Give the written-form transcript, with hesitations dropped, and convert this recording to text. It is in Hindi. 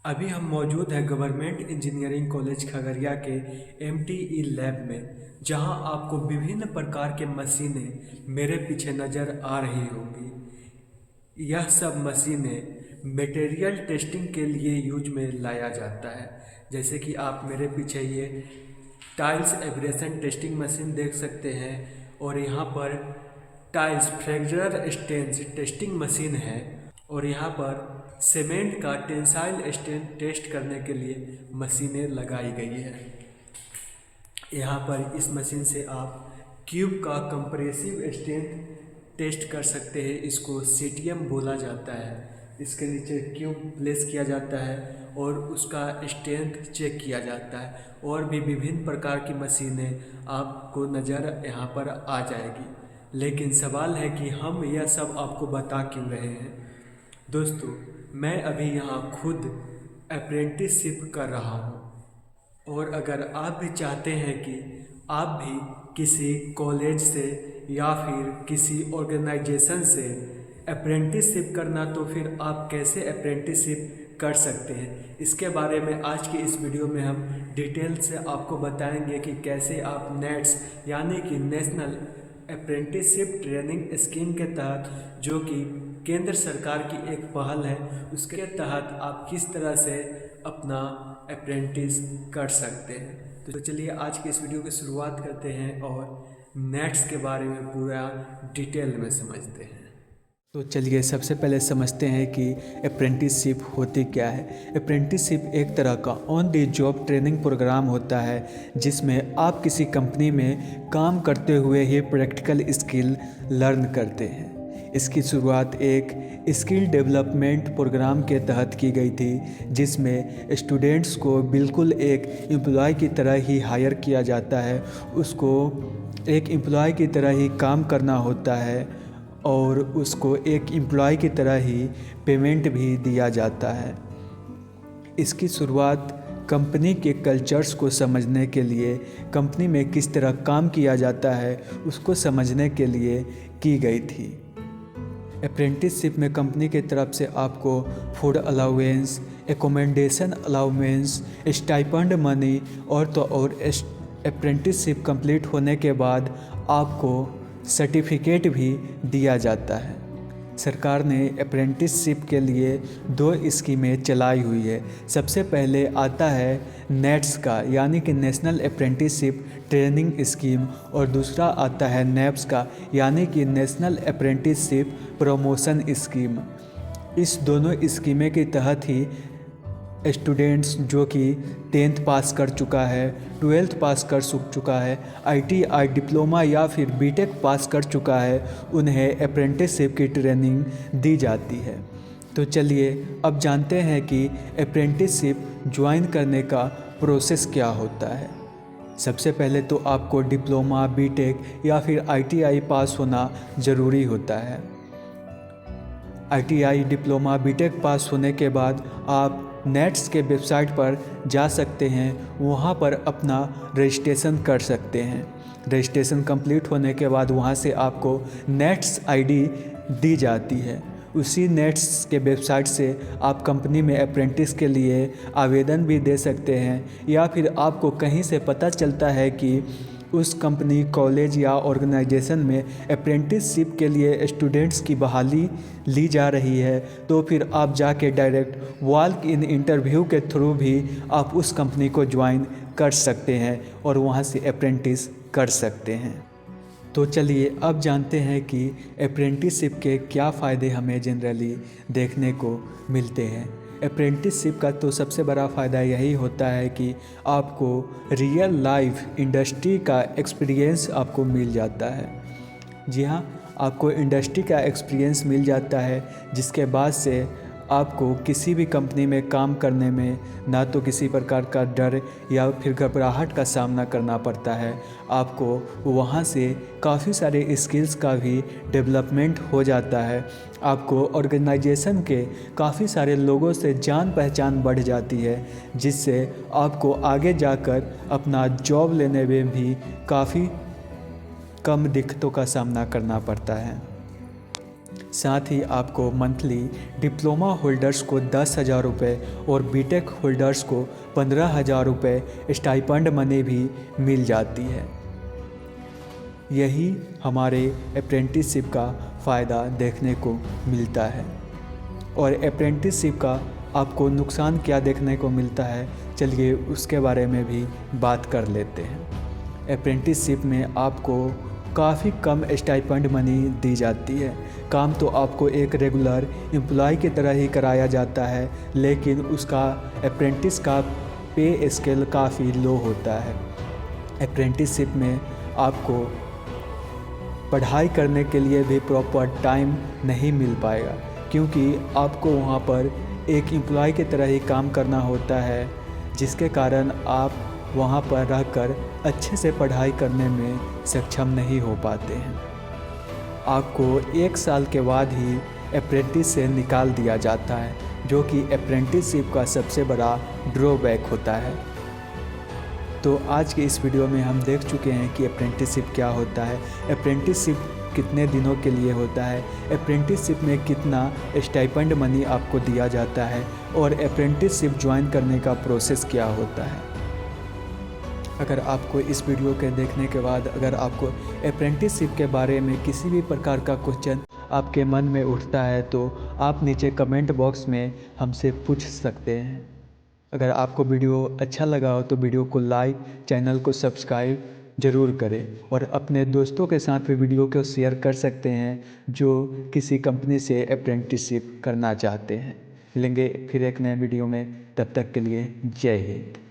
अभी हम मौजूद हैं गवर्नमेंट इंजीनियरिंग कॉलेज खगड़िया के एमटीई लैब में, जहां आपको विभिन्न प्रकार के मशीनें मेरे पीछे नज़र आ रही होंगी। यह सब मशीनें मटेरियल टेस्टिंग के लिए यूज में लाया जाता है। जैसे कि आप मेरे पीछे ये टाइल्स एब्रेशन टेस्टिंग मशीन देख सकते हैं, और यहाँ पर tiles fracture strength testing machine है, और यहाँ पर सीमेंट का टेंसाइल स्ट्रेंथ टेस्ट करने के लिए मशीनें लगाई गई है। यहाँ पर इस मशीन से आप क्यूब का कंप्रेसिव स्ट्रेंथ टेस्ट कर सकते हैं। इसको सीटीएम बोला जाता है। इसके नीचे क्यूब प्लेस किया जाता है और उसका स्ट्रेंथ चेक किया जाता है। और भी विभिन्न प्रकार की मशीनें आपको नज़र यहाँ पर आ जाएगी। लेकिन सवाल है कि हम यह सब आपको बता क्यों रहे हैं। दोस्तों, मैं अभी यहाँ खुद अप्रेंटिसशिप कर रहा हूँ, और अगर आप भी चाहते हैं कि आप भी किसी कॉलेज से या फिर किसी ऑर्गेनाइजेशन से अप्रेंटिसशिप करना, तो फिर आप कैसे अप्रेंटिसशिप कर सकते हैं, इसके बारे में आज की इस वीडियो में हम डिटेल से आपको बताएंगे कि कैसे आप नेट्स यानी कि नेशनल अप्रेंटिसशिप ट्रेनिंग स्कीम के तहत, जो कि केंद्र सरकार की एक पहल है, उसके तहत आप किस तरह से अपना अप्रेंटिस कर सकते हैं। तो चलिए आज की इस वीडियो की शुरुआत करते हैं और नेट्स के बारे में पूरा डिटेल में समझते हैं। तो चलिए सबसे पहले समझते हैं कि अप्रेंटिसशिप होती क्या है। अप्रेंटिसशिप एक तरह का on the job training program होता है, जिसमें आप किसी कंपनी में काम करते हुए ही प्रैक्टिकल स्किल लर्न करते हैं। इसकी शुरुआत एक स्किल डेवलपमेंट प्रोग्राम के तहत की गई थी, जिसमें स्टूडेंट्स को बिल्कुल एक एम्प्लॉय की तरह ही हायर किया जाता है। उसको एक एम्प्लॉय की तरह ही काम करना होता है और उसको एक एम्प्लॉय की तरह ही पेमेंट भी दिया जाता है। इसकी शुरुआत कंपनी के कल्चर्स को समझने के लिए, कंपनी में किस तरह काम किया जाता है उसको समझने के लिए की गई थी। अप्रेंटिसशिप में कंपनी की तरफ से आपको food allowance, accommodation allowance, stipend money और अप्रेंटिसशिप कंप्लीट होने के बाद आपको सर्टिफिकेट भी दिया जाता है। सरकार ने अप्रेंटिसशिप के लिए 2 स्कीमें चलाई हुई है। सबसे पहले आता है नेट्स का यानी कि नेशनल अप्रेंटिसशिप ट्रेनिंग स्कीम, और दूसरा आता है नेप्स का यानी कि नेशनल अप्रेंटिसशिप प्रमोशन स्कीम। इस दोनों स्कीमें के तहत ही स्टूडेंट्स जो कि 10th पास कर चुका है, 12th पास कर चुका है, ITI डिप्लोमा या फिर बीटेक पास कर चुका है, उन्हें अप्रेंटिसशिप की ट्रेनिंग दी जाती है। तो चलिए अब जानते हैं कि अप्रेंटिसशिप ज्वाइन करने का प्रोसेस क्या होता है। सबसे पहले तो आपको डिप्लोमा, बीटेक या फिर ITI पास होना ज़रूरी होता है। ITI डिप्लोमा, बीटेक पास होने के बाद आप नेट्स के वेबसाइट पर जा सकते हैं, वहाँ पर अपना रजिस्ट्रेशन कर सकते हैं। रजिस्ट्रेशन कंप्लीट होने के बाद वहाँ से आपको नेट्स आईडी दी जाती है। उसी नेट्स के वेबसाइट से आप कंपनी में अप्रेंटिस के लिए आवेदन भी दे सकते हैं, या फिर आपको कहीं से पता चलता है कि उस कंपनी, कॉलेज या ऑर्गेनाइजेशन में अप्रेंटिसशिप के लिए स्टूडेंट्स की बहाली ली जा रही है, तो फिर आप जाके डायरेक्ट वॉक इन इंटरव्यू के थ्रू भी आप उस कंपनी को ज्वाइन कर सकते हैं और वहां से अप्रेंटिस कर सकते हैं। तो चलिए अब जानते हैं कि अप्रेंटिसशिप के क्या फ़ायदे हमें जनरली देखने को मिलते हैं। अप्रेंटिसशिप का तो सबसे बड़ा फ़ायदा यही होता है कि आपको रियल लाइफ इंडस्ट्री का एक्सपीरियंस आपको मिल जाता है। जी हाँ, आपको इंडस्ट्री का एक्सपीरियंस मिल जाता है, जिसके बाद से आपको किसी भी कंपनी में काम करने में ना तो किसी प्रकार का डर या फिर घबराहट का सामना करना पड़ता है। आपको वहाँ से काफ़ी सारे स्किल्स का भी डेवलपमेंट हो जाता है। आपको ऑर्गेनाइजेशन के काफ़ी सारे लोगों से जान पहचान बढ़ जाती है, जिससे आपको आगे जाकर अपना जॉब लेने में भी काफ़ी कम दिक्कतों का सामना करना पड़ता है। साथ ही आपको मंथली डिप्लोमा होल्डर्स को 10,000 रुपये और बीटेक होल्डर्स को 15,000 रुपये स्टाइपेंड मनी भी मिल जाती है। यही हमारे अप्रेंटिसशिप का फ़ायदा देखने को मिलता है। और अप्रेंटिसशिप का आपको नुकसान क्या देखने को मिलता है, चलिए उसके बारे में भी बात कर लेते हैं। अप्रेंटिसशिप में आपको काफ़ी कम स्टाइपेंड मनी दी जाती है। काम तो आपको एक रेगुलर एम्प्लॉय की तरह ही कराया जाता है, लेकिन उसका अप्रेंटिस का पे स्केल काफ़ी लो होता है। अप्रेंटिसशिप में आपको पढ़ाई करने के लिए भी प्रॉपर टाइम नहीं मिल पाएगा, क्योंकि आपको वहाँ पर एक एम्प्लॉय की तरह ही काम करना होता है, जिसके कारण आप वहाँ पर रहकर अच्छे से पढ़ाई करने में सक्षम नहीं हो पाते हैं। आपको 1 साल के बाद ही अप्रेंटिस से निकाल दिया जाता है, जो कि अप्रेंटिसशिप का सबसे बड़ा ड्रॉबैक होता है। तो आज के इस वीडियो में हम देख चुके हैं कि अप्रेंटिसशिप क्या होता है, अप्रेंटिसशिप कितने दिनों के लिए होता है, अप्रेंटिसशिप में कितना स्टाइपेंड मनी आपको दिया जाता है और अप्रेंटिसशिप ज्वाइन करने का प्रोसेस क्या होता है। अगर आपको इस वीडियो के देखने के बाद अगर आपको अप्रेंटिसशिप के बारे में किसी भी प्रकार का क्वेश्चन आपके मन में उठता है, तो आप नीचे कमेंट बॉक्स में हमसे पूछ सकते हैं। अगर आपको वीडियो अच्छा लगा हो तो वीडियो को लाइक, चैनल को सब्सक्राइब ज़रूर करें और अपने दोस्तों के साथ भी वीडियो को शेयर कर सकते हैं जो किसी कंपनी से अप्रेंटिसशिप करना चाहते हैं। मिलेंगे फिर एक नए वीडियो में, तब तक के लिए जय हिंद।